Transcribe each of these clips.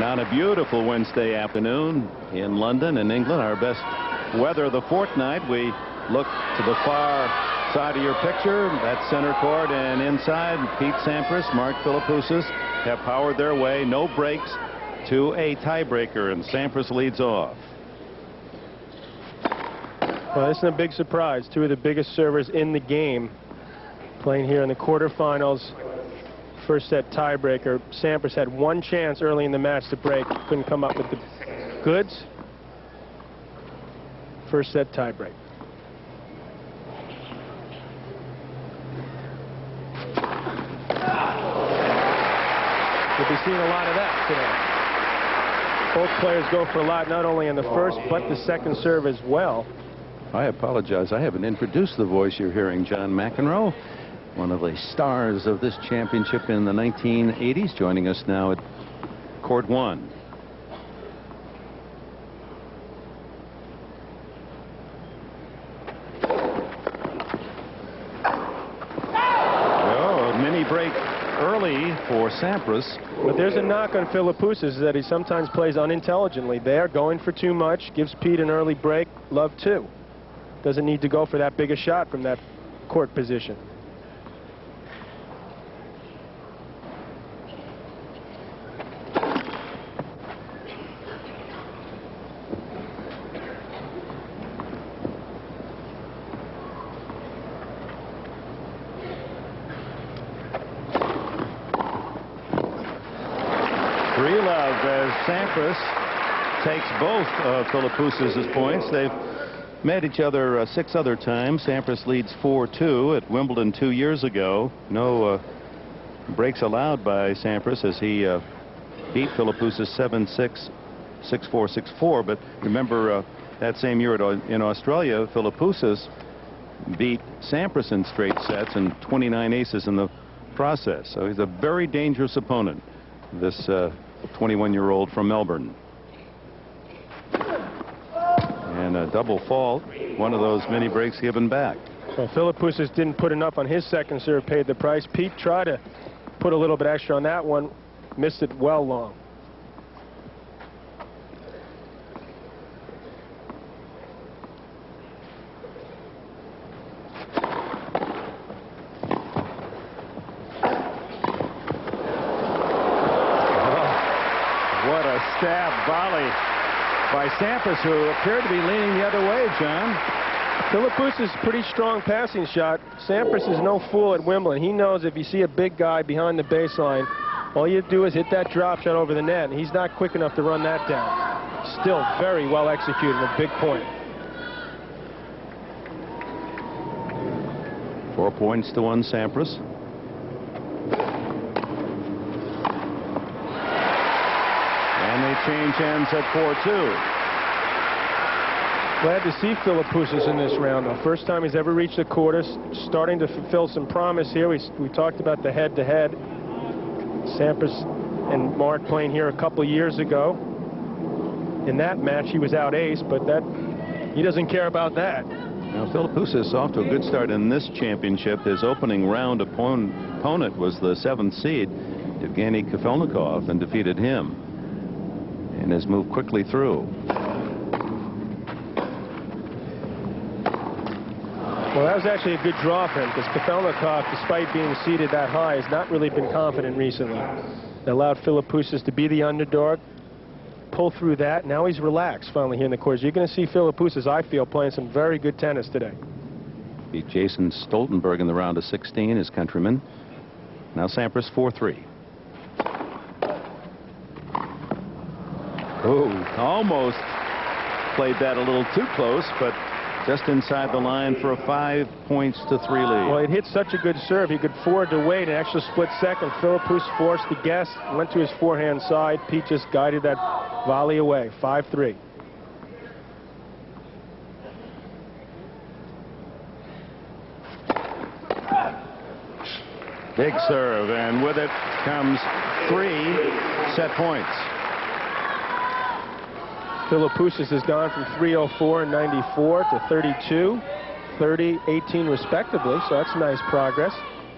on a beautiful Wednesday afternoon in London and England, our best weather of the fortnight, we look to the far side of your picture, that center court, and inside Pete Sampras, Mark Philippoussis have powered their way, no breaks, to a tiebreaker, and Sampras leads off. Well, this is a big surprise. Two of the biggest servers in the game playing here in the quarterfinals. First set tiebreaker. Sampras had one chance early in the match to break. Couldn't come up with the goods. First set tiebreak. We'll be seeing a lot of that today. Both players go for a lot, not only in the first, but the second serve as well. I apologize. I haven't introduced the voice you're hearing. John McEnroe, one of the stars of this championship in the 1980s, joining us now at Court 1. Oh, a mini break early for Sampras. But there's a knock on Philippoussis that he sometimes plays unintelligently. There, going for too much, gives Pete an early break. Love two. Doesn't need to go for that big a shot from that court position. As Sampras takes both of Philippoussis' points. They've met each other 6 other times. Sampras leads 4-2 at Wimbledon 2 years ago. No breaks allowed by Sampras as he beat Philippoussis 7-6, 6-4, 6-4. But remember that same year in Australia, Philippoussis beat Sampras in straight sets and 29 aces in the process. So he's a very dangerous opponent, this 21-year-old from Melbourne. And a double fault, one of those mini breaks given back. Well, Philippoussis didn't put enough on his second serve, paid the price. Pete tried to put a little bit extra on that one, missed it well long. Stab volley by Sampras, who appeared to be leaning the other way, John. Philippoussis' pretty strong passing shot. Sampras is no fool at Wimbledon. He knows if you see a big guy behind the baseline, all you do is hit that drop shot over the net, and he's not quick enough to run that down. Still very well executed, a big point. 4 points to 1 Sampras. Change ends at 4-2. Glad to see Philippoussis in this round, though. First time he's ever reached the quarters. Starting to fulfill some promise here. We talked about the head-to-head. Sampras and Mark playing here a couple years ago. In that match, he was out ace, but he doesn't care about that. Now, Philippoussis off to a good start in this championship. His opening round opponent was the 7th seed, Evgeny Kafelnikov, and defeated him, and has moved quickly through. Well, that was actually a good draw for him, because Kafelnikov, despite being seeded that high, has not really been confident recently. It allowed Philippoussis to be the underdog, pull through that. Now he's relaxed finally here in the course. You're going to see Philippoussis, I feel, playing some very good tennis today. Beat Jason Stoltenberg in the round of 16, his countryman. Now Sampras 4-3. Oh, almost played that a little too close, but just inside the line for a 5 points to 3 lead. Well, it hit such a good serve, he could afford to wait an extra split second. Philippoussis forced the guess, went to his forehand side. Pete just guided that volley away. 5-3. Big serve, and with it comes 3 set points. Philippoussis has gone from 304 and 94 to 32, 30, 18 respectively, so that's nice progress.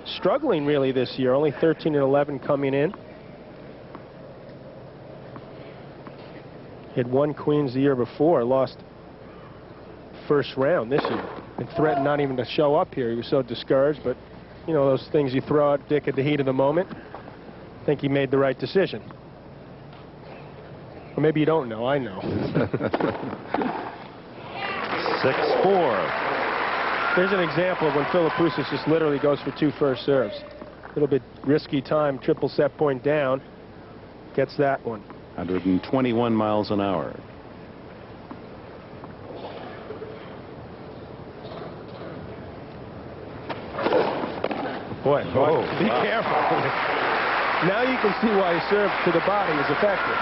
Struggling really this year, only 13 and 11 coming in. He had won Queens the year before, lost first round this year, and threatened not even to show up here. He was so discouraged, but you know, those things you throw out, Dick, at the heat of the moment. I think he made the right decision. Or maybe you don't know, I know. 6-4. There's an example of when Philippoussis just literally goes for 2 first serves. A little bit risky time, triple set point down, gets that one. 121 miles an hour. Boy, be wow. careful. Now you can see why his serve to the body is effective.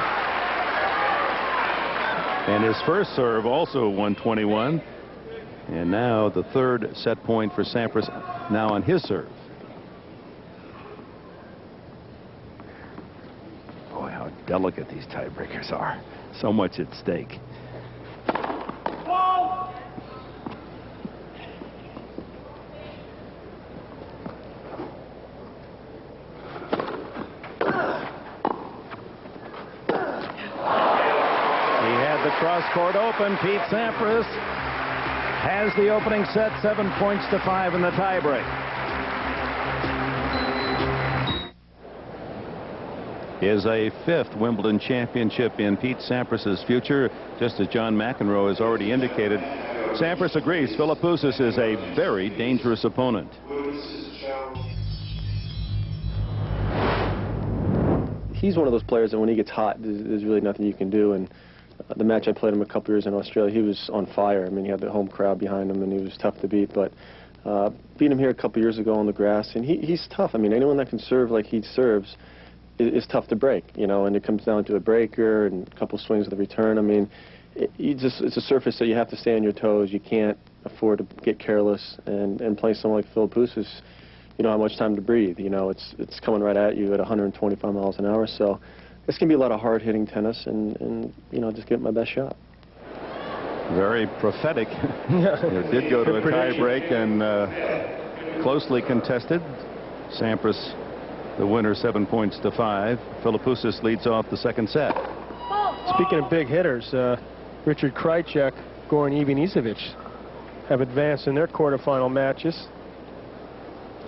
And his first serve also 121. And now the third set point for Sampras now on his serve. Boy, how delicate these tiebreakers are. So much at stake. Cross-court open. Pete Sampras has the opening set, 7-5 in the tiebreak. Is a 5th Wimbledon championship in Pete Sampras's future, just as John McEnroe has already indicated. Sampras agrees Philippoussis is a very dangerous opponent. He's one of those players that when he gets hot, there's really nothing you can do. And the match I played him a couple years in Australia, he was on fire. I mean, he had the home crowd behind him, and he was tough to beat. But beat him here a couple years ago on the grass, and he's tough. I mean, anyone that can serve like he serves is tough to break, you know. And it comes down to a breaker and a couple swings of the return. I mean, it's a surface that you have to stay on your toes. You can't afford to get careless. And playing someone like Philippoussis, you don't have much time to breathe. You know, it's coming right at you at 125 miles an hour. So it's going to be a lot of hard-hitting tennis, and you know, just get my best shot. Very prophetic. It did go to a tie-break and closely contested. Sampras, the winner, 7-5. Philippoussis leads off the second set. Speaking of big hitters, Richard Krajicek, Goran Ivanisevic have advanced in their quarterfinal matches.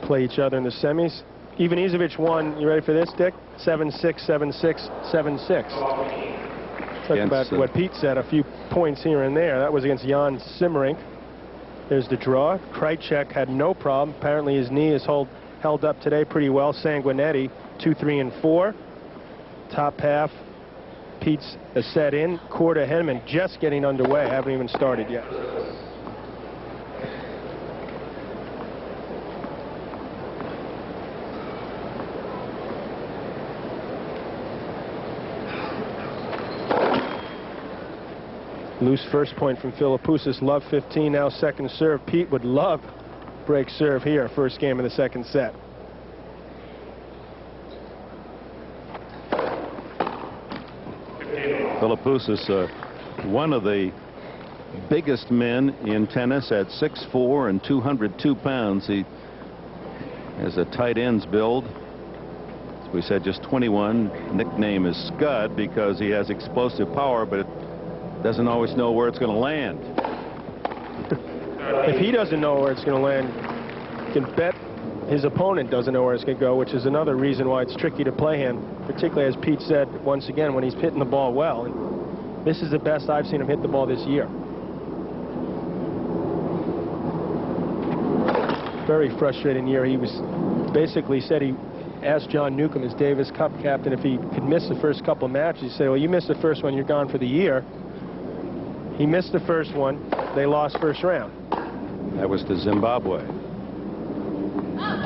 Play each other in the semis. Ivanisevic won, you ready for this, Dick? 7-6, 7-6, 7-6. Talk about what Pete said, a few points here and there. That was against Jan Simmerink. There's the draw. Krajicek had no problem. Apparently his knee is held up today pretty well. Sanguinetti, 2, 3, and 4. Top half. Pete's a set in. Quarter Henman just getting underway. Haven't even started yet. Loose first point from Philippoussis. Love 15, now second serve. Pete would love break serve here, first game of the second set. Philippoussis, one of the biggest men in tennis at 6'4" and 202 pounds. He has a tight ends build. As we said, just 21. Nickname is Scud because he has explosive power, but it doesn't always know where it's going to land. If he doesn't know where it's going to land, you can bet his opponent doesn't know where it's going to go, which is another reason why it's tricky to play him, particularly, as Pete said, once again, when he's hitting the ball well. And this is the best I've seen him hit the ball this year. Very frustrating year. He was basically said he asked John Newcomb, his Davis Cup captain, if he could miss the first couple of matches. He said, well, you missed the first one, you're gone for the year. He missed the first one. They lost first round. That was to Zimbabwe.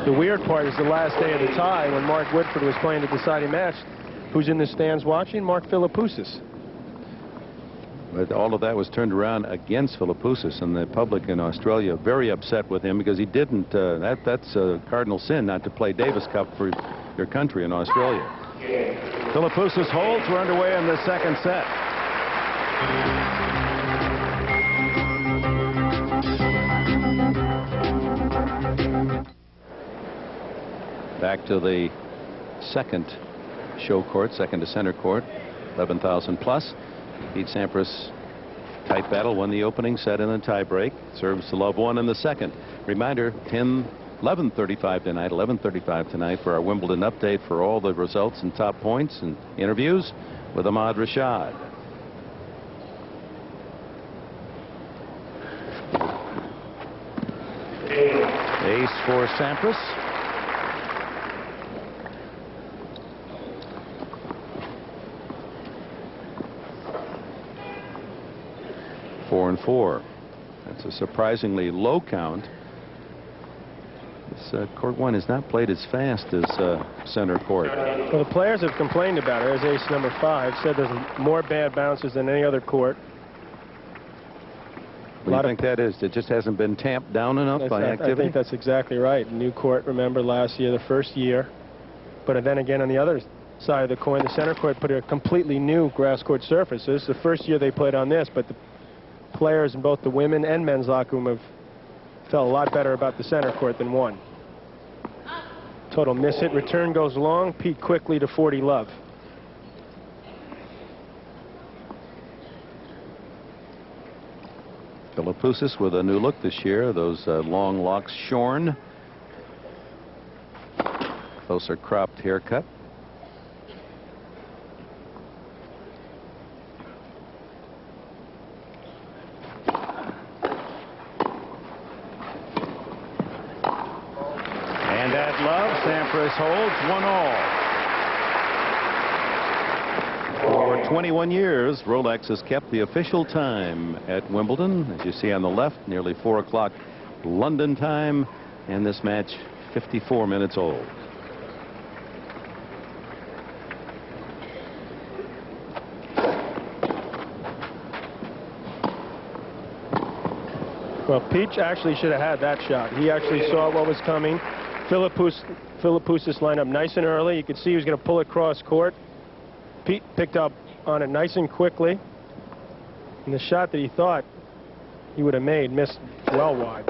The weird part is the last day of the tie when Mark Woodford was playing the deciding match. Who's in the stands watching? Mark Philippoussis. But all of that was turned around against Philippoussis, and the public in Australia very upset with him because he didn't. That's a cardinal sin not to play Davis Cup for your country in Australia. Philippoussis holds. We're underway in the second set. Back to the second show court, second to center court, 11,000 plus. Pete Sampras, tight battle, won the opening set in a tiebreak. Serves to love one in the second. Reminder, 11:35 tonight, 11:35 tonight for our Wimbledon update for all the results and top points and interviews with Ahmad Rashad. Ace for Sampras. Four and four. That's a surprisingly low count. This court one is not played as fast as center court. Well, the players have complained about it. As ace number 5 said, there's more bad bounces than any other court. What do you think that is? It just hasn't been tamped down enough by activity? I think that's exactly right. New court, remember, last year, the first year. But then again, on the other side of the coin, the center court put a completely new grass court surface. So this is the first year they played on this, but the players in both the women and men's locker room have felt a lot better about the center court than one. Total miss hit. Return goes long. Pete quickly to 40 love. Philippoussis with a new look this year. Those long locks shorn. Closer cropped haircut. And at love, Sampras holds 1-all. For 21 years, Rolex has kept the official time at Wimbledon. As you see on the left, nearly 4 o'clock London time, and this match 54 minutes old. Well, Peach actually should have had that shot. He actually saw what was coming. Philippoussis lined up nice and early. You could see he was going to pull it cross court. Pete picked up on it nice and quickly. And the shot that he thought he would have made missed well wide.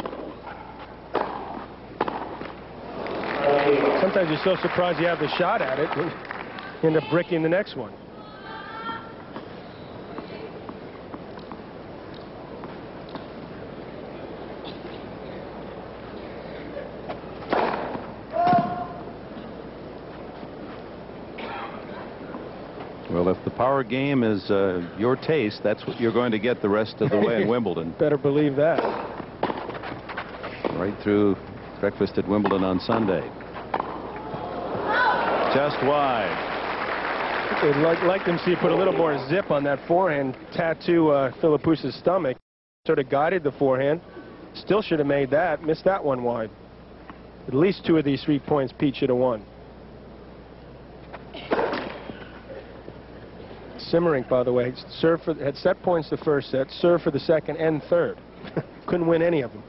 Sometimes you're so surprised you have the shot at it, you end up bricking the next one. Well, if the power game is your taste, that's what you're going to get the rest of the way in Wimbledon. Better believe that. Right through breakfast at Wimbledon on Sunday. Just wide. I'd like them to see put a little more zip on that forehand, tattoo Philippoussis' stomach. Sort of guided the forehand. Still should have made that. Missed that one wide. At least 2 of these 3 points Pete should have won. Simmerink, by the way, had set points the first set, served for the second and third. Couldn't win any of them.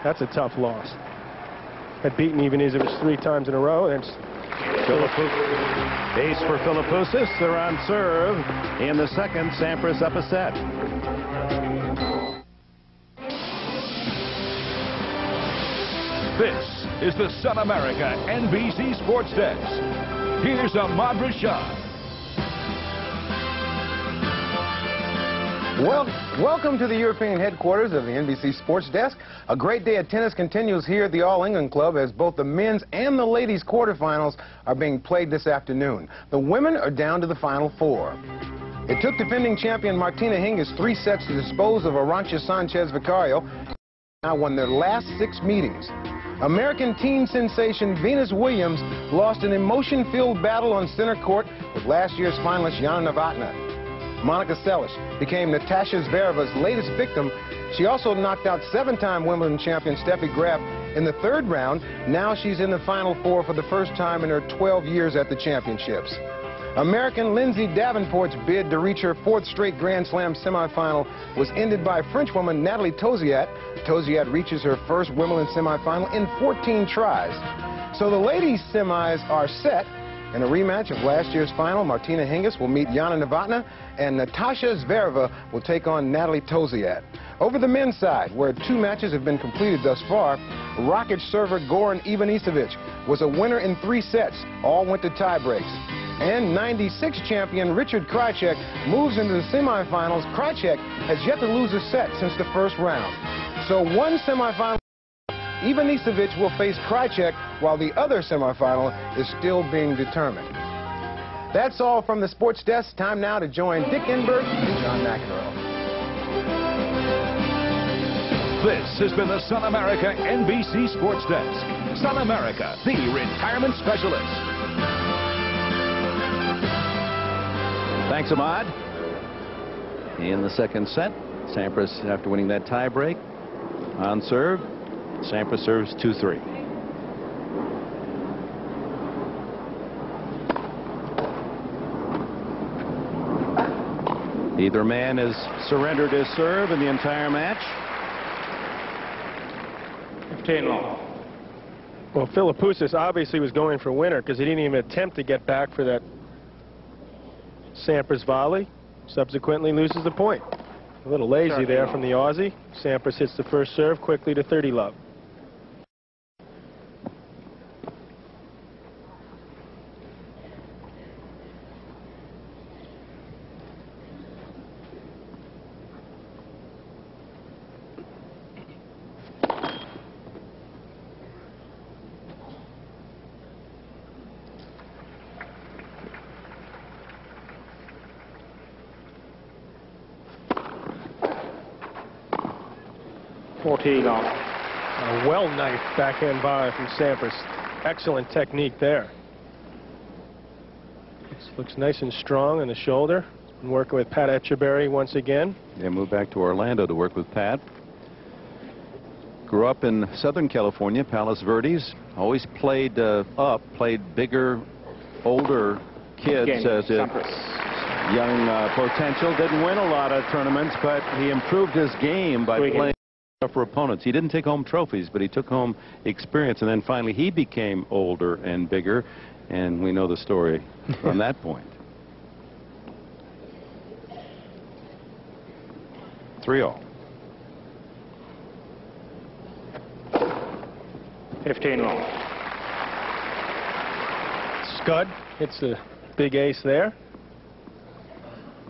That's a tough loss. Had beaten Ivanisevic 3 times in a row. And ace for Philippoussis. They're on serve. In the second, Sampras up a set. This is the Sun America NBC Sports Desk. Here's Ahmad Rashad. Well, welcome to the European headquarters of the NBC Sports Desk. A great day of tennis continues here at the All England Club as both the men's and the ladies' quarterfinals are being played this afternoon. The women are down to the final 4. It took defending champion Martina Hingis 3 sets to dispose of Arantxa Sanchez Vicario. Now won their last 6 meetings. American teen sensation Venus Williams lost an emotion-filled battle on center court with last year's finalist Yana Novotná. Monica Seles became Natasha Zvereva's latest victim. She also knocked out 7-time Wimbledon champion Steffi Graf in the 3rd round. Now she's in the final 4 for the first time in her 12 years at the championships. American Lindsay Davenport's bid to reach her 4th straight Grand Slam semifinal was ended by Frenchwoman Natalie Tauziat. Tauziat reaches her first Wimbledon semifinal in 14 tries. So the ladies' semis are set. In a rematch of last year's final, Martina Hingis will meet Yana Novotná, and Natasha Zvereva will take on Natalie Tauziat. Over the men's side, where 2 matches have been completed thus far, rocket server Goran Ivanisevic was a winner in 3 sets. All went to tie breaks. and 96 champion Richard Krajicek moves into the semifinals. Krajicek has yet to lose a set since the first round. So one semifinal, Ivanisevic will face Krajicek, while the other semifinal is still being determined. That's all from the sports desk. Time now to join Dick Enberg and John McEnroe. This has been the Sun America NBC Sports Desk. Sun America, the retirement specialist. Thanks, Ahmad. In the second set, Sampras, after winning that tiebreak, on serve, Sampras serves 2-3. Either man has surrendered his serve in the entire match. 15 long. Well, Philippoussis obviously was going for winner because he didn't even attempt to get back for that Sampras volley. Subsequently loses the point. A little lazy there from the Aussie. Sampras hits the first serve quickly to 30 love. A well-knifed backhand volley from Sampras. Excellent technique there. Looks nice and strong on the shoulder. Been working with Pat Etcheberry once again. Yeah, moved back to Orlando to work with Pat. Grew up in Southern California, Palos Verdes. Always played played bigger, older kids as a young potential. Didn't win a lot of tournaments, but he improved his game by playing for opponents. He didn't take home trophies, but he took home experience, and then finally he became older and bigger, and we know the story from that point. 3-all. 15 long. Scud hits the big ace there.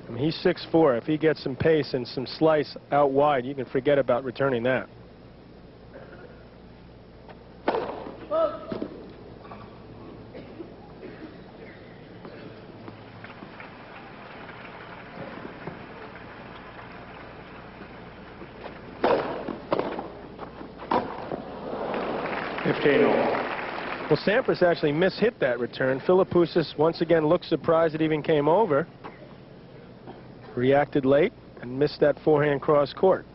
I mean, he's 6'4". If he gets some pace and some slice out wide, you can forget about returning that. Well, Sampras actually mishit that return. Philippoussis once again looked surprised it even came over. Reacted late and missed that forehand cross court.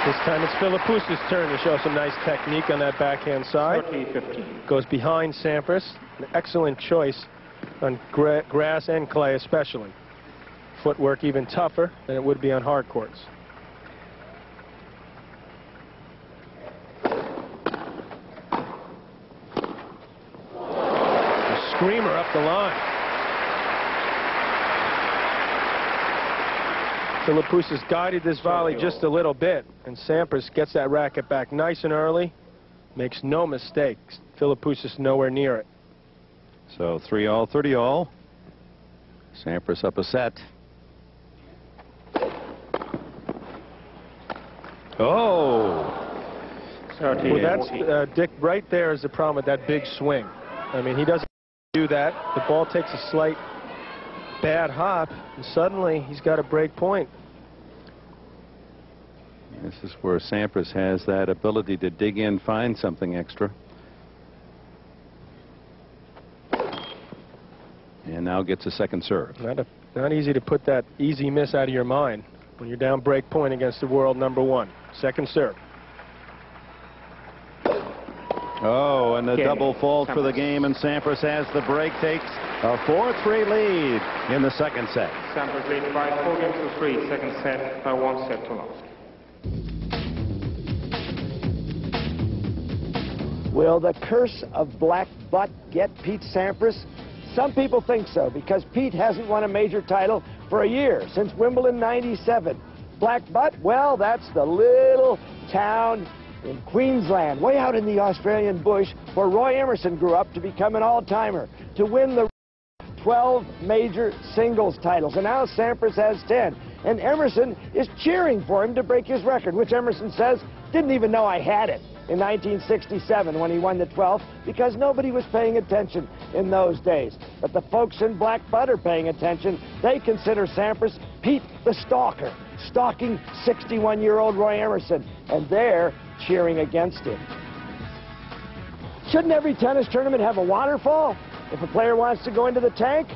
This time it's Philippoussis' turn to show some nice technique on that backhand side. 30-15. Goes behind Sampras. An excellent choice on grass and clay especially. Footwork even tougher than it would be on hard courts. Screamer up the line. Philippoussis guided this volley just a little bit, and Sampras gets that racket back nice and early, makes no mistakes. Philippoussis nowhere near it. So 3-all, 30-all. Sampras up a set. Oh! Well, that's Dick. Right there is the problem with that big swing. I mean, he doesn't do that. The ball takes a slight bad hop, and suddenly he's got a break point. This is where Sampras has that ability to dig in, find something extra. And now gets a second serve. Not easy to put that easy miss out of your mind when you're down break point against the world #1. Second serve. Oh, and the double fault for the game, and Sampras has the break, takes a 4-3 lead in the second set. Sampras leads by 4-3, second set by 1 set to lost. Will the curse of black butt get Pete Sampras? some people think so, because Pete hasn't won a major title for a year, since Wimbledon '97. Black Butt, well, that's the little town in Queensland, way out in the Australian bush, where Roy Emerson grew up to become an all-timer, to win the 12 major singles titles. And now Sampras has 10. And Emerson is cheering for him to break his record, which Emerson says, didn't even know I had it in 1967 when he won the 12th, because nobody was paying attention in those days. But the folks in Black Butt are paying attention. They consider Sampras Pete the Stalker, stalking 61-year-old Roy Emerson, and they're cheering against him. Shouldn't every tennis tournament have a waterfall? If a player wants to go into the tank,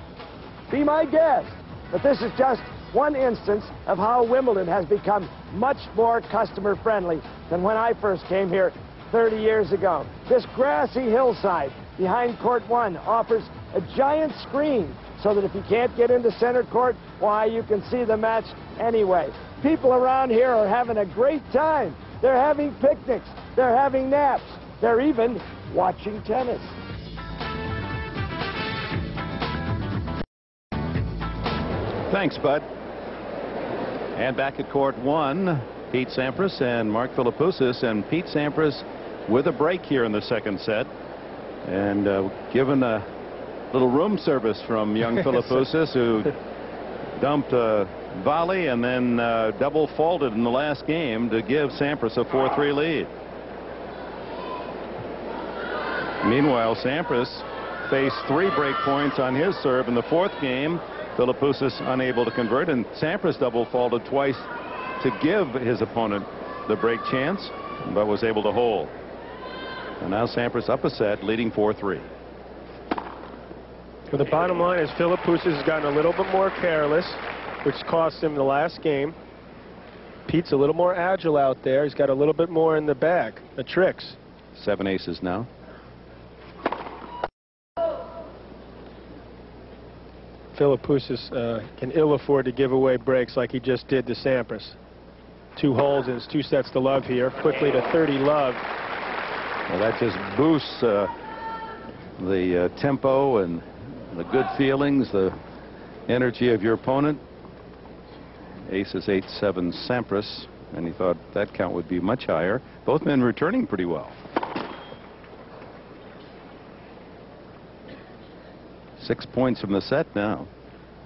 be my guest. But this is just one instance of how Wimbledon has become much more customer-friendly than when I first came here 30 years ago. This grassy hillside behind Court 1 offers a giant screen so that if you can't get into center court, why, you can see the match anyway. People around here are having a great time. They're having picnics. They're having naps. They're even watching tennis. Thanks, Bud. And back at Court 1, Pete Sampras and Mark Philippoussis, and Pete Sampras with a break here in the second set, and given a little room service from young Philippoussis, who dumped a volley and then double faulted in the last game to give Sampras a 4-3 lead. Meanwhile, Sampras faced 3 break points on his serve in the 4th game. Philippoussis unable to convert, and Sampras double faulted twice to give his opponent the break chance, but was able to hold. And now Sampras up a set, leading 4-3. Well, the bottom line is Philippoussis has gotten a little bit more careless, which cost him the last game. Pete's a little more agile out there. He's got a little bit more in the bag, the tricks. 7 aces now. Philippoussis can ill afford to give away breaks like he just did to Sampras. 2 holes and it's 2 sets to love here. Quickly to 30 love. Well, that just boosts the tempo and the good feelings, the energy of your opponent. Aces 8-7 Sampras, and he thought that count would be much higher. Both men returning pretty well. 6 points from the set now.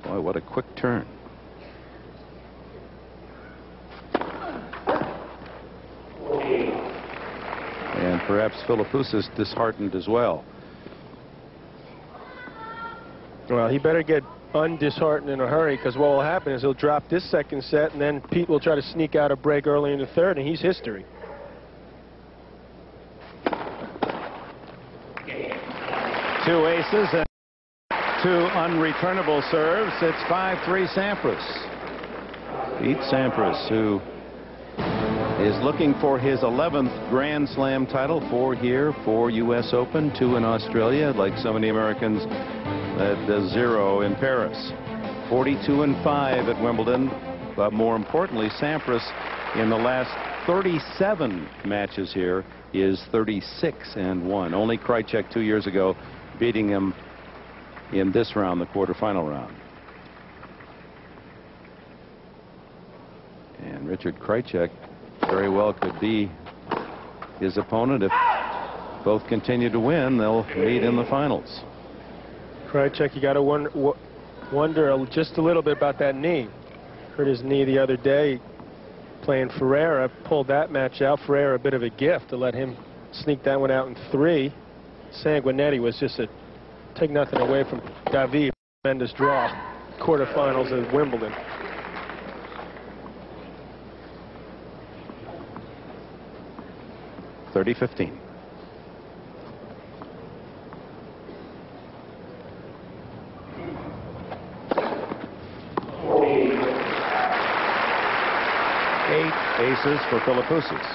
Boy, what a quick turn. And perhaps Philippoussis disheartened as well. Well, he better get undisheartened in a hurry, because what will happen is he'll drop this second set, and then Pete will try to sneak out a break early in the 3rd, and he's history. 2 aces and 2 unreturnable serves. It's 5-3 Sampras. Pete Sampras, who is looking for his 11th Grand Slam title, 4 here, 4 U.S. Open, 2 in Australia, like so many Americans, at 0 in Paris. 42-5 at Wimbledon, but more importantly, Sampras in the last 37 matches here is 36-1. Only Krajicek 2 years ago beating him in this round, the quarterfinal round. And Richard Krajicek very well could be his opponent. If both continue to win, they'll meet in the finals. Krajicek, you got to wonder just a little bit about that knee. Hurt his knee the other day playing Ferreira. Pulled that match out. Ferreira a bit of a gift to let him sneak that one out in 3. Sanguinetti was just a take nothing away from David. Tremendous draw. Quarterfinals of Wimbledon. (30-15). Aces for Philippoussis.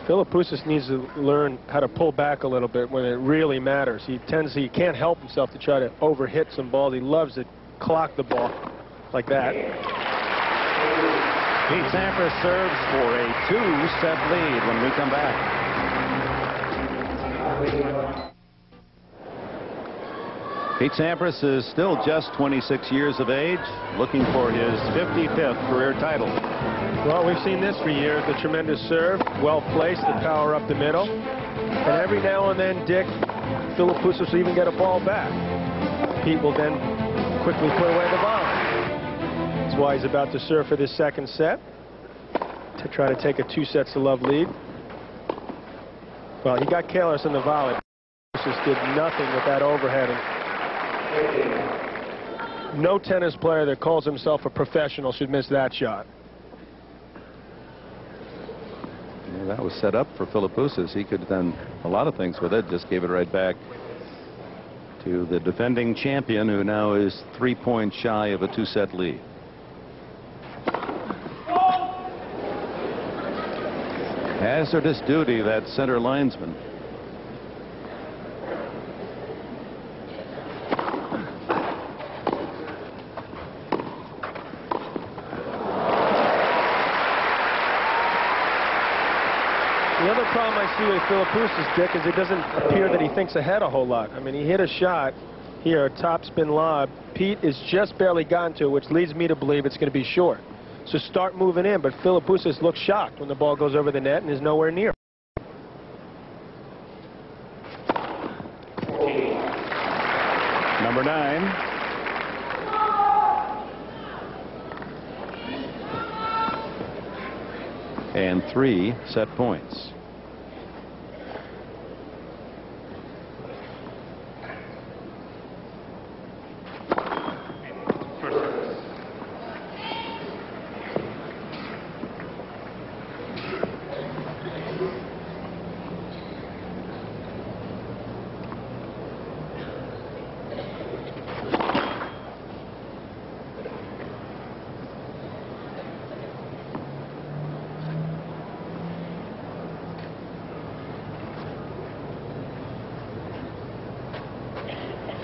Philippoussis needs to learn how to pull back a little bit when it really matters. He can't help himself to try to overhit some balls. He loves to clock the ball like that. Pete Sampras serves for a 2-set lead when we come back. Pete Sampras is still just 26 years of age, looking for his 55th career title. Well, we've seen this for years, the tremendous serve, well placed, the power up the middle. And every now and then, Dick, Philippoussis will even get a ball back. Pete will then quickly put away the volley. That's why he's about to serve for this second set, to try to take a 2-sets-to-love lead. Well, he got careless in the volley. Just did nothing with that overhead. And no tennis player that calls himself a professional should miss that shot. Yeah, that was set up for Philippoussis. He could have done a lot of things with it. Just gave it right back to the defending champion, who now is 3 points shy of a 2-set lead. Hazardous duty, that center linesman. The other problem I see with Philippoussis, Dick, is it doesn't appear that he thinks ahead a whole lot. I mean, he hit a shot here, a topspin lob. Pete is just barely gotten to it, which leads me to believe it's going to be short. So start moving in, but Philippoussis looks shocked when the ball goes over the net and is nowhere near. Number 9. And 3 set points.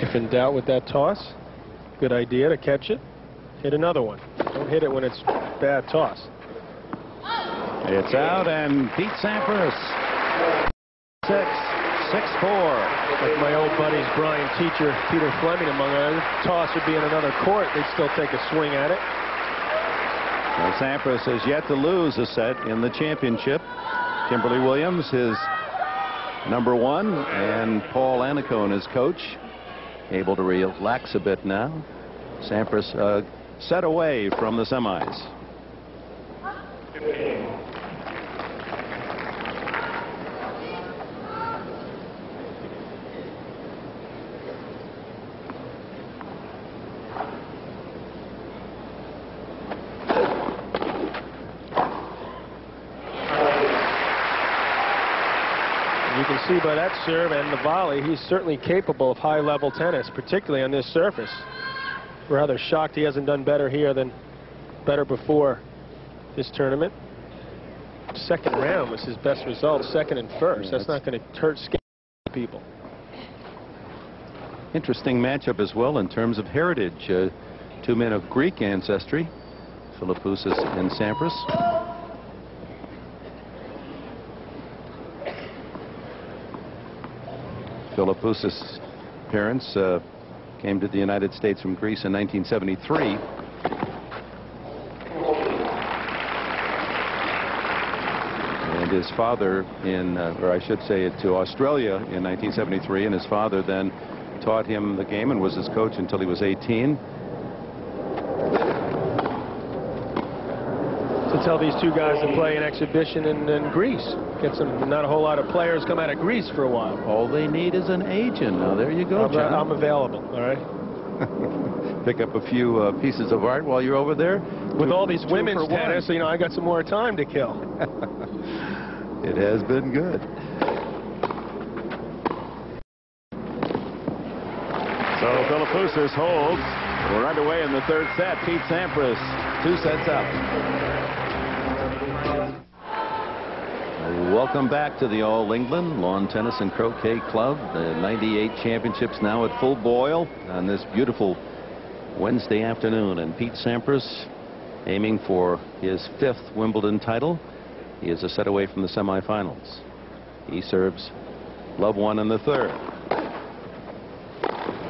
If in doubt with that toss, good idea to catch it. Hit another one. Don't hit it when it's bad toss. It's out, and Pete Sampras 6-4. Like my old buddies, Brian Teacher, Peter Fleming, among others. Toss would be in another court. They'd still take a swing at it. Well, Sampras has yet to lose a set in the championship. Kimberly Williams, his number 1, and Paul Annacone, his coach, able to relax a bit now. Sampras set away from the semis. You can see by that serve and the volley, he's certainly capable of high-level tennis, particularly on this surface. Rather shocked he hasn't done better here than better before this tournament. Second round was his best result, second and first. That's not going to hurt people. Interesting matchup as well in terms of heritage. 2 men of Greek ancestry, Philippoussis and Sampras. Philippoussis' parents came to the United States from Greece in 1973. And his father or I should say to Australia in 1973, and his father then taught him the game and was his coach until he was 18. To tell these two guys to play an exhibition in Greece. Get some, not a whole lot of players come out of Greece for a while. All they need is an agent. Now, there you go, John. I'm available, all right? Pick up a few pieces of art while you're over there. With all these women's tennis, you know, I got some more time to kill. It has been good. So Philippoussis holds. We're underway in the 3rd set. Pete Sampras 2 sets up. Welcome back to the All England Lawn Tennis and Croquet Club. The 98 championships now at full boil on this beautiful Wednesday afternoon. And Pete Sampras aiming for his 5th Wimbledon title. He is a set away from the semifinals. He serves love 1 in the 3rd.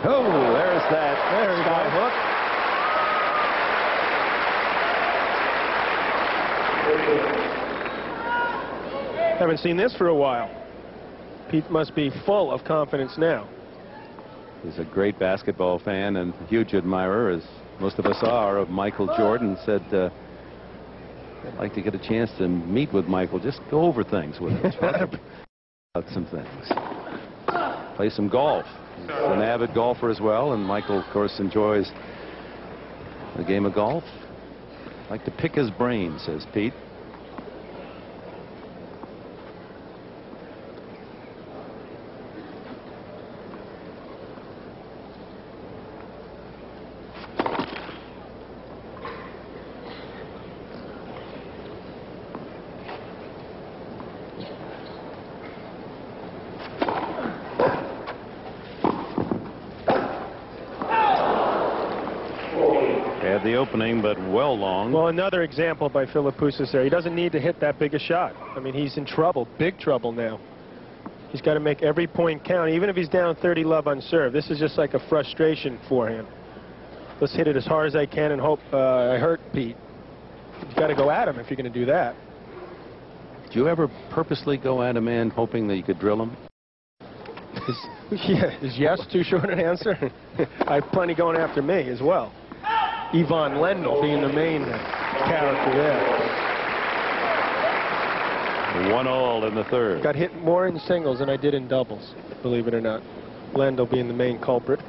Oh, that sky hook. Haven't seen this for a while. Pete must be full of confidence now. He's a great basketball fan and a huge admirer, as most of us are, of Michael Jordan. Said, I'd like to get a chance to meet with Michael. Just go over things with him. Talk about some things. Play some golf. He's an avid golfer as well, and Michael, of course, enjoys the game of golf. Like to pick his brain, says Pete. Had the opening, but well long. Well, another example by Philippoussis there. He doesn't need to hit that big a shot. I mean, he's in trouble, big trouble now. He's got to make every point count, even if he's down 30-love on serve. This is just like a frustration for him. Let's hit it as hard as I can and hope I hurt Pete. You've got to go at him if you're going to do that. Do you ever purposely go at a man hoping that you could drill him? Is yes too short an answer? I have plenty going after me as well. Ivan Lendl being the main character there. 1-all in the third. Got hit more in singles than I did in doubles, believe it or not. Lendl being the main culprit.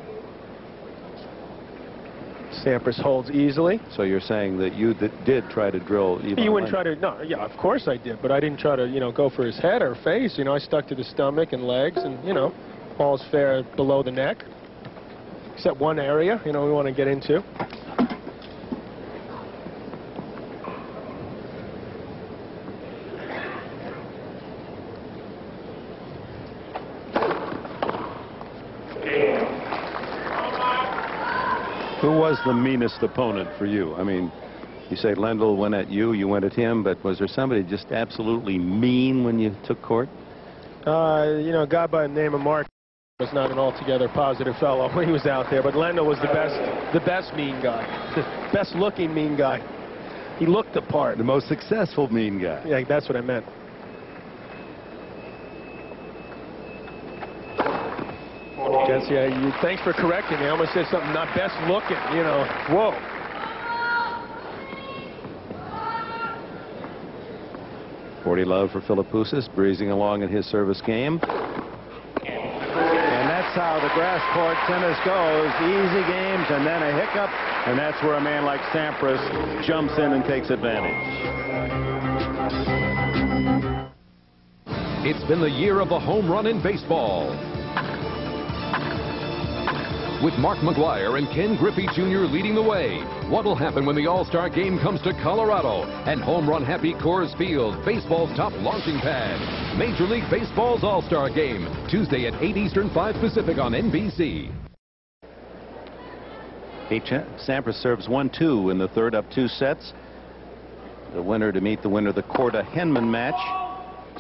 Sampras holds easily. So you're saying that you did try to drill Ivan You wouldn't Lendl. try to, no, yeah, of course I did, but I didn't try to, you know, go for his head or face. You know, I stuck to the stomach and legs, and, you know, all's fair below the neck. Except one area, you know, we want to get into. Who was the meanest opponent for you? I mean, you say Lendl went at you, you went at him, but was there somebody just absolutely mean when you took court? You know, a guy by the name of Mark was not an altogether positive fellow when he was out there, but Lendl was the best mean guy, best looking mean guy. He looked the part. The most successful mean guy. Yeah, that's what I meant. Jesse, thanks for correcting me. I almost said something not best looking, you know. Whoa. Love for Philippoussis, breezing along in his service game. And that's how the grass court tennis goes. Easy games and then a hiccup, and that's where a man like Sampras jumps in and takes advantage. It's been the year of the home run in baseball. With Mark McGwire and Ken Griffey Jr. leading the way. What'll happen when the All-Star game comes to Colorado and home run happy Coors Field, baseball's top launching pad? Major League Baseball's All-Star game, Tuesday at 8 Eastern, 5 Pacific on NBC. Sampras serves 1-2 in the third, up 2 sets. The winner to meet the winner of the Korda-Henman match.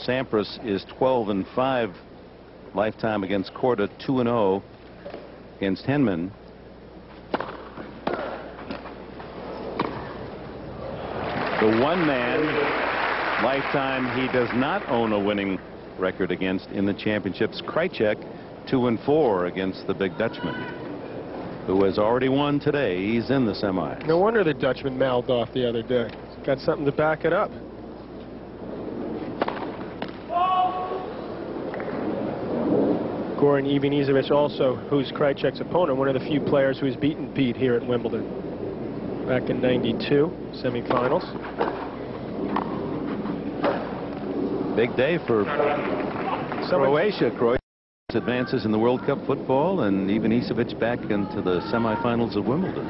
Sampras is 12-5 lifetime against Korda, 2-0 against Henman. The one man lifetime he does not own a winning record against in the championships, Krejcik, 2-4 against the big Dutchman, who has already won today. He's in the semis. No wonder the Dutchman mouthed off the other day. Got something to back it up. Goran Ivanisevic, also, who's Krejcik's opponent, one of the few players who's beaten Pete here at Wimbledon back in '92 semifinals. Big day for Croatia. Croatia advances in the World Cup football, and Ivanisevic back into the semifinals of Wimbledon.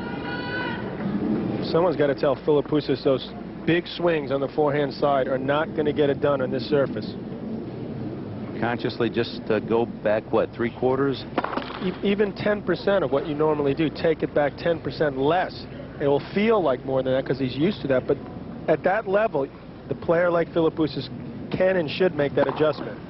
Someone's got to tell Philippoussis those big swings on the forehand side are not going to get it done on this surface. Consciously just go back, what, 3/4? Even 10% of what you normally do, take it back 10% less. It will feel like more than that because he's used to that, but at that level, the player like Philippoussis can and should make that adjustment.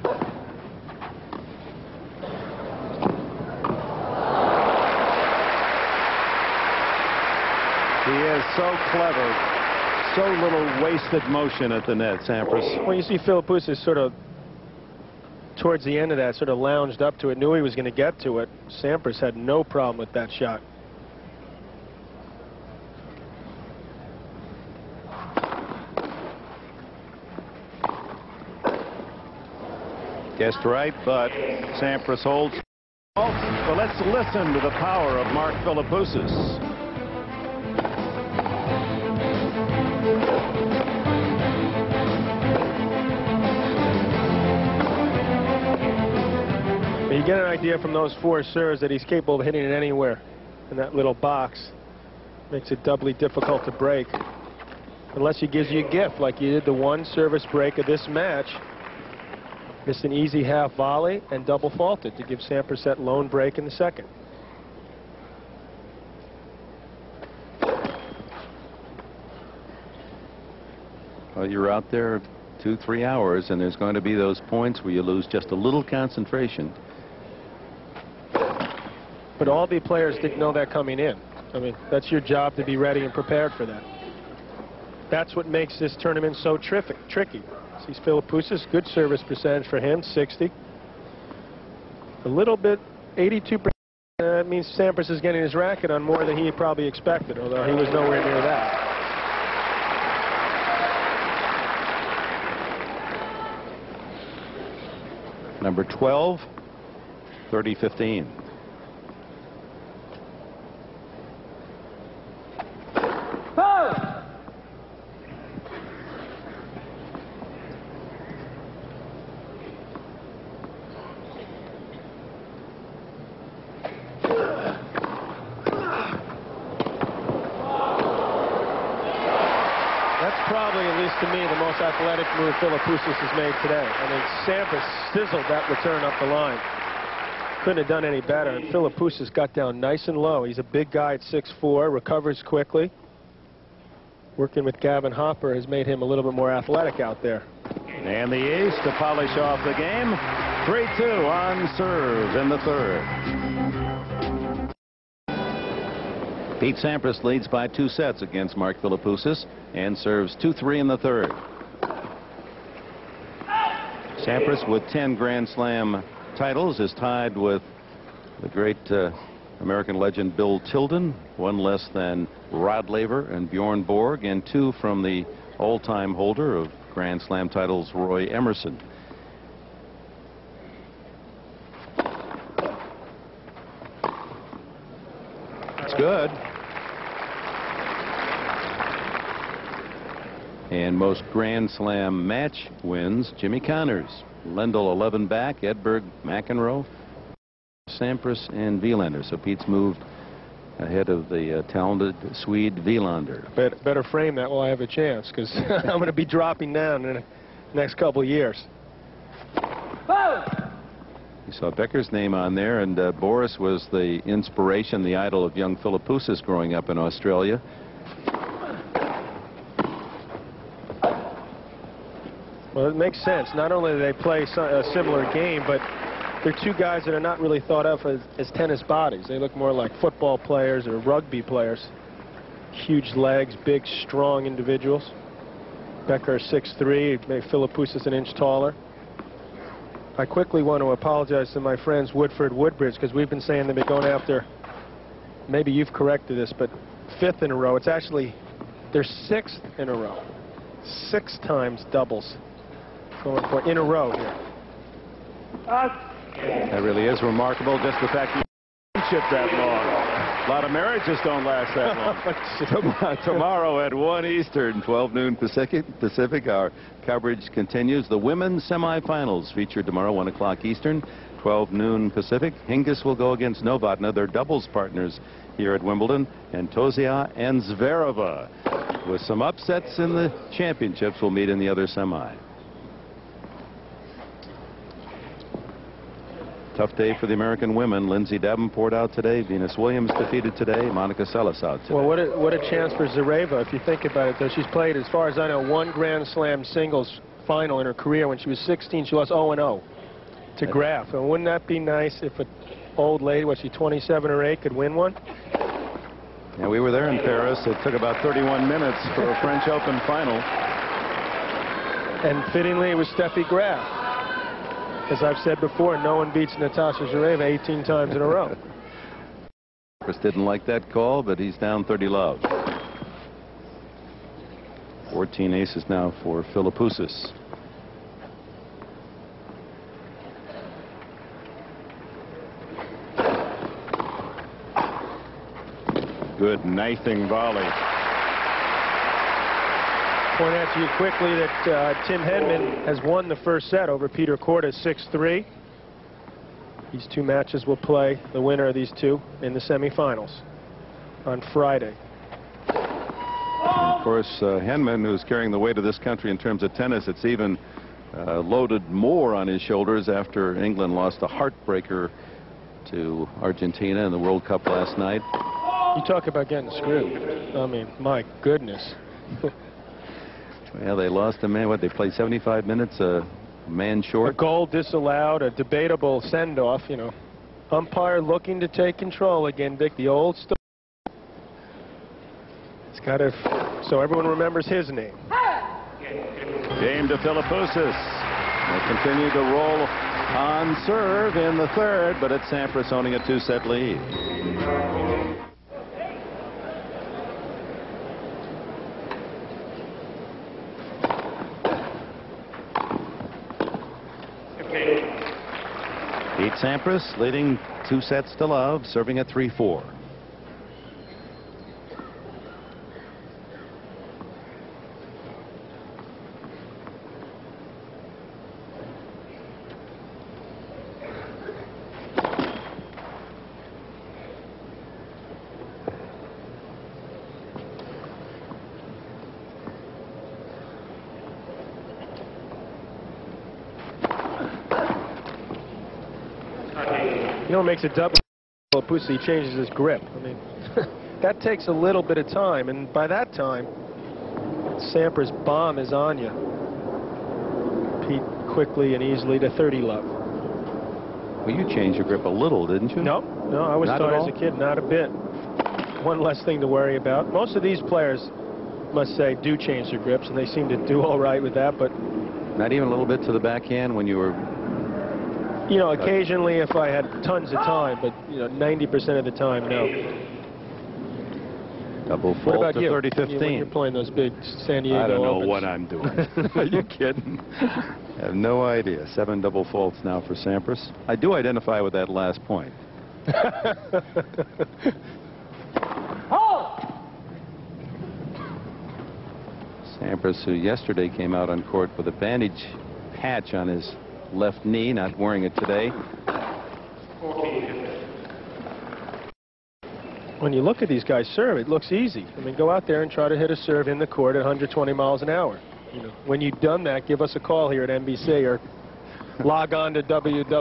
He is so clever. So little wasted motion at the net, Sampras. Well, you see Philippoussis sort of, towards the end of that, sort of lounged up to it, knew he was going to get to it. Sampras had no problem with that shot. Guessed right, but Sampras holds. So let's listen to the power of Mark Philippoussis. You get an idea from those 4 serves that he's capable of hitting it anywhere in that little box. Makes it doubly difficult to break. Unless he gives you a gift like he did the 1 service break of this match. Missed an easy half volley and double faulted to give Sampras that lone break in the second. Well, you're out there 2-3 hours, and there's going to be those points where you lose just a little concentration. But all the players didn't know that coming in. I mean, that's your job to be ready and prepared for that. That's what makes this tournament so tricky. See Philippoussis, good service percentage for him, 60. A little bit, 82%. That means Sampras is getting his racket on more than he probably expected, although he was nowhere near that. Number 12, 30-15. Probably, at least to me, the most athletic move Philippoussis has made today. I mean, Sampras sizzled that return up the line. Couldn't have done any better. And Philippoussis got down nice and low. He's a big guy at 6'4", recovers quickly. Working with Gavin Hopper has made him a little bit more athletic out there. And the ace to polish off the game. 3-2 on serve in the third. Pete Sampras leads by 2 sets against Mark Philippoussis and serves 2-3 in the third. Sampras, with 10 Grand Slam titles, is tied with the great American legend Bill Tilden, 1 less than Rod Laver and Bjorn Borg, and 2 from the all-time holder of Grand Slam titles, Roy Emerson. It's good. And most Grand Slam match wins, Jimmy Connors. Lendl 11 back, Edberg, McEnroe, Sampras, and Wilander. So Pete's moved ahead of the talented Swede Wilander. Better frame that while I have a chance, because I'm going to be dropping down in the next couple of years. You saw Becker's name on there, and Boris was the inspiration, the idol of young Philippoussis growing up in Australia. Well, it makes sense. Not only do they play a similar game, but they're 2 guys that are not really thought of as tennis bodies. They look more like football players or rugby players. Huge legs, big, strong individuals. Becker 6'3", made Philippoussis an inch taller. I quickly want to apologize to my friends Woodford Woodbridge, because we've been saying they've been going after, maybe you've corrected this, but 5th in a row. It's actually their 6th in a row. 6 times doubles going for in a row here. That really is remarkable, just the fact you ship that long. A lot of marriages don't last that long. Tomorrow at 1 Eastern, 12 noon Pacific, our coverage continues. The women's semifinals featured tomorrow, 1 o'clock Eastern, 12 noon Pacific. Hingis will go against Novotná, their doubles partners here at Wimbledon, and Tozia and Zvereva. With some upsets in the championships, will meet in the other semi. Tough day for the American women. Lindsay Davenport out today. Venus Williams defeated today. Monica Seles out today. Well, what a chance for Zvereva, if you think about it, though. She's played, as far as I know, 1 Grand Slam singles final in her career. When she was 16, she lost 0-0 to Graf. And wouldn't that be nice if an old lady, was she 27 or 8, could win one? Yeah, we were there in Paris. It took about 31 minutes for a French Open final. And fittingly, it was Steffi Graf. As I've said before, no one beats Natasha Zhureva 18 times in a row. Chris didn't like that call, but he's down 30 love. 14 aces now for Philippoussis. Good knifing volley. Point out to you quickly that Tim Henman has won the first set over Peter Korda 6-3. These two matches will play the winner of these two in the semifinals on Friday. And of course, Henman, who's carrying the weight of this country in terms of tennis, it's even loaded more on his shoulders after England lost a heartbreaker to Argentina in the World Cup last night. You talk about getting screwed. I mean, my goodness. Well, they lost a man. What, they played 75 minutes, a man short? A goal disallowed, a debatable send-off, you know. Umpire looking to take control again, Dick, the old story. It's got to, so everyone remembers his name. Game to Philippoussis. They continue to roll on serve in the third, but it's Sampras owning a two-set lead. Pete Sampras leading 2 sets to love, serving at 3-4. You know what makes a double? Philippoussis, he changes his grip. I mean, that takes a little bit of time, and by that time, Sampras' bomb is on you. Pete quickly and easily to 30 love. Well, you changed your grip a little, didn't you? No, I was taught as a kid, not a bit. One less thing to worry about. Most of these players, must say, do change their grips, and they seem to do all right with that, but... Not even a little bit to the backhand when you were... You know, occasionally if I had tons of time, but, you know, 90% of the time, no. Double fault to 30-15. When you're playing those big San Diego I don't know Opens. what I'm doing. Are you kidding? I have no idea. 7 double faults now for Sampras. I do identify with that last point. Sampras, who yesterday came out on court with a bandage patch on his left knee, not wearing it today. When you look at these guys serve, it looks easy. I mean, go out there and try to hit a serve in the court at 120 miles an hour. You know, when you've done that, give us a call here at NBC or log on to www.mac.com.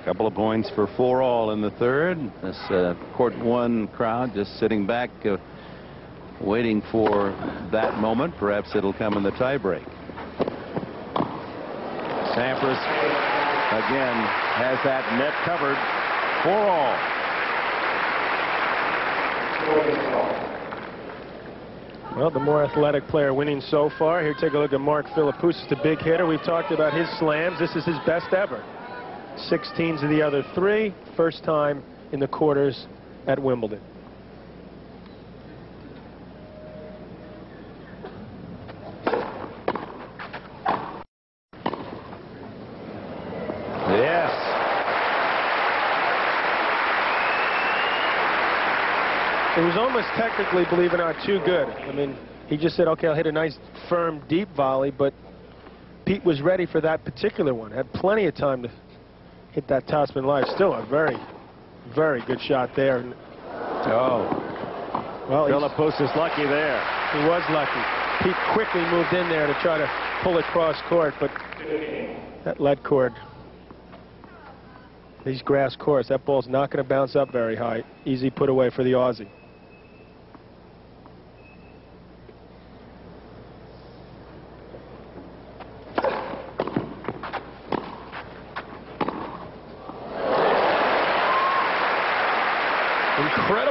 Couple of points for 4-all in the third. This court 1 crowd just sitting back, waiting for that moment. Perhaps it'll come in the tiebreak. Sampras again has that net covered. 4-all. Well, the more athletic player winning so far. Here, take a look at Mark Philippoussis, the big hitter. We've talked about his slams. This is his best ever. 16s of the other 3. First time in the quarters at Wimbledon. Yes. It was almost technically, believe it or not, too good. I mean, he just said, okay, I'll hit a nice, firm, deep volley, but Pete was ready for that particular one. Had plenty of time to hit that topspin live. Still a very, very good shot there. Oh. Well, Philippoussis lucky there. He was lucky. Pete quickly moved in there to try to pull it cross court, but that lead cord, these grass courts, that ball's not going to bounce up very high. Easy put away for the Aussie.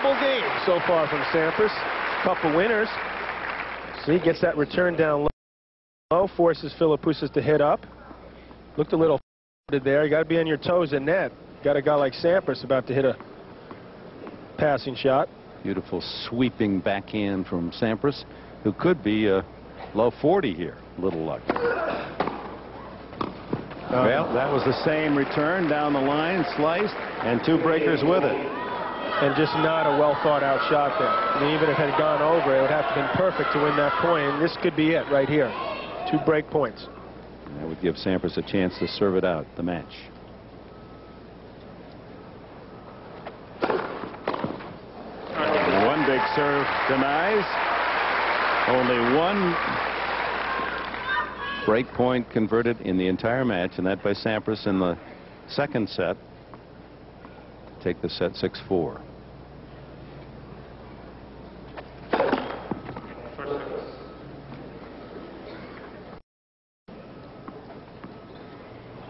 Double game so far from Sampras. Couple winners. See, gets that return down low, forces Philippoussis to hit up. Looked a little there. You got to be on your toes in net. Got a guy like Sampras about to hit a passing shot. Beautiful sweeping backhand from Sampras, who could be a low 40 here. Little luck. Well, that was the same return down the line, sliced, and 2 breakers with it. And just not a well-thought-out shot there. I mean, even if it had gone over, it would have to have been perfect to win that point, and this could be it right here. 2 break points. And that would give Sampras a chance to serve it out, the match. One big serve denies. Only 1 break point converted in the entire match, and that by Sampras in the second set. Take the set 6-4.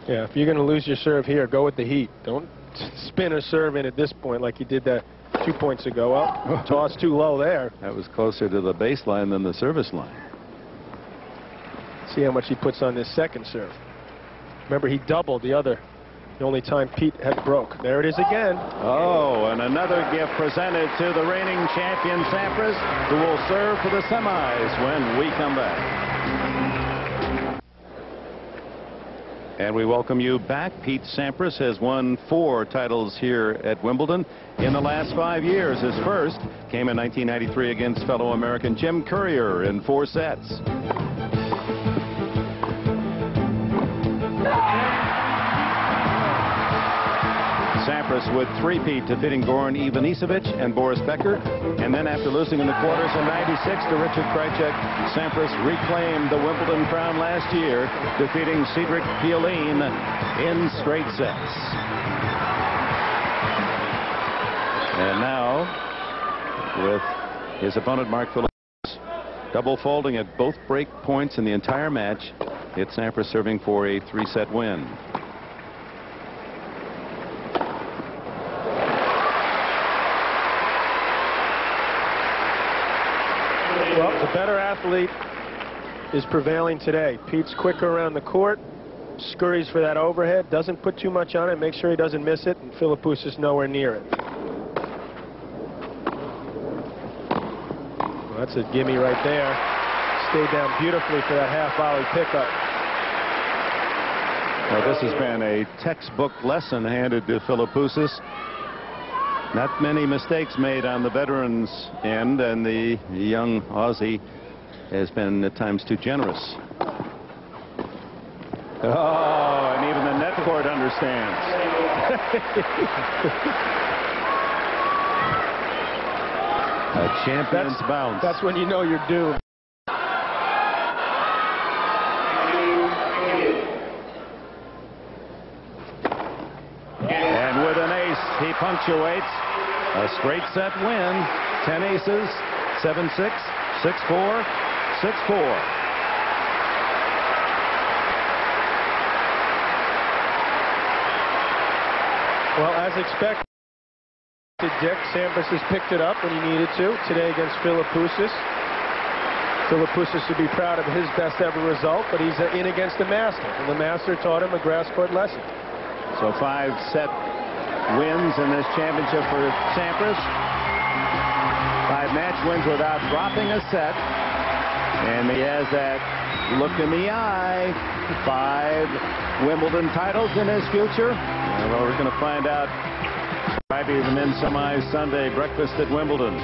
Yeah, if you're going to lose your serve here, go with the heat. Don't spin a serve in at this point like you did that 2 points ago. Well, toss too low there. That was closer to the baseline than the service line. See how much he puts on this second serve. Remember, he doubled the only time Pete had broke. There it is again. Oh, and another gift presented to the reigning champion Sampras, who will serve for the semis when we come back. And we welcome you back. Pete Sampras has won 4 titles here at Wimbledon in the last 5 years. His first came in 1993 against fellow American Jim Courier in 4 sets. Sampras would three-peat, defeating Goran Ivanisevic and Boris Becker. And then after losing in the quarters in '96 to Richard Krajicek, Sampras reclaimed the Wimbledon crown last year, defeating Cedric Pioline in straight sets. And now, with his opponent Mark Philippoussis double folding at both break points in the entire match, it's Sampras serving for a 3-set win. Well, the better athlete is prevailing today. Pete's quicker around the court, scurries for that overhead, doesn't put too much on it, makes sure he doesn't miss it, and Philippoussis nowhere near it. Well, that's a gimme right there. Stayed down beautifully for that half volley pickup. Well, this has been a textbook lesson handed to Philippoussis. Not many mistakes made on the veterans' end, and the young Aussie has been at times too generous. Oh, and even the net court understands. A champion's bounce. That's when you know you're doomed. And with an ace, he punctuates a straight set win. 10 aces, 7-6, 6-4, 6-4. Well, as expected, Dick, Sampras has picked it up when he needed to today against Philippoussis. Philippoussis should be proud of his best ever result, but he's in against the master, and the master taught him a grass court lesson. So 5-set wins in this championship for Sampras. 5 match wins without dropping a set. And he has that look in the eye. 5 Wimbledon titles in his future. Well, we're going to find out. Maybe the men's semis Sunday breakfast at Wimbledon.